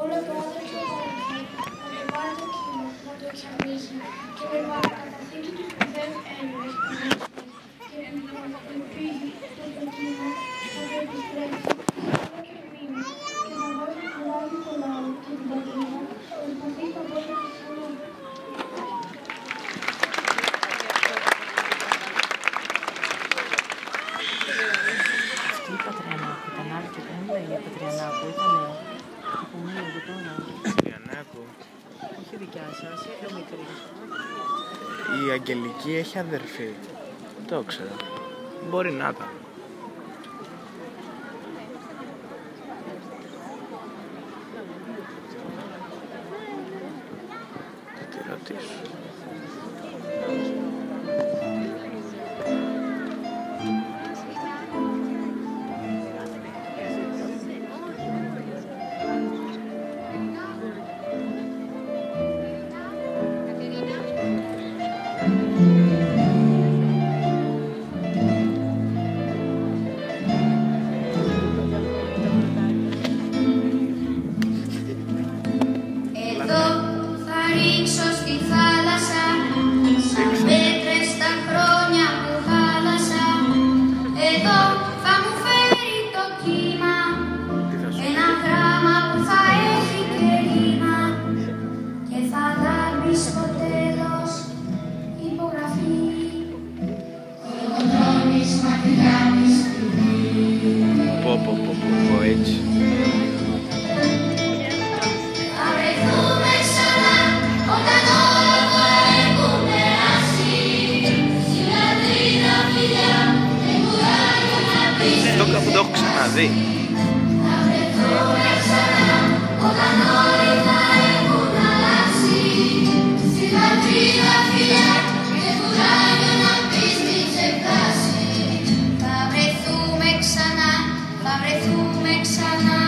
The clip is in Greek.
Όλο το άδερφο αδερφή να το πάρει το κύμα, να το εξαγνίσει και με παρακαταθήκη του σπουδαίου Έλληνες και ελπίζει στο το κύμα να το επιστρέψει όλο και μείνει και να βάζει κουράγιο στο λαό και την πατρίδα προσπαθεί στα πόδια της αλλού. Αυτή η Πατριανάκου ήταν άλλη και που μου λέει η Πατριανάκου ήταν που μου λέει τώρα. Πατριανάκου. Όχι δικιά σας, η πιο μικρή. Η Αγγελική έχει αδερφή. Το ξέρω. Μπορεί να ήταν. Θα τη ρωτήσω. Έτσι. Θα βρεθούμε ξανά όταν όλα θα έχουν περάσει. Στη λατρίδα φιλιά με κουράγιο να πεις. Αυτό κάπου το έχω ξαναδεί. Θα βρεθούμε ξανά όταν όλοι θα έχουν αλλάξει. Στη λατρίδα φιλιά με κουράγιο να πεις μην ξεφτάσει. Θα βρεθούμε ξανά, θα βρεθούμε ξανά.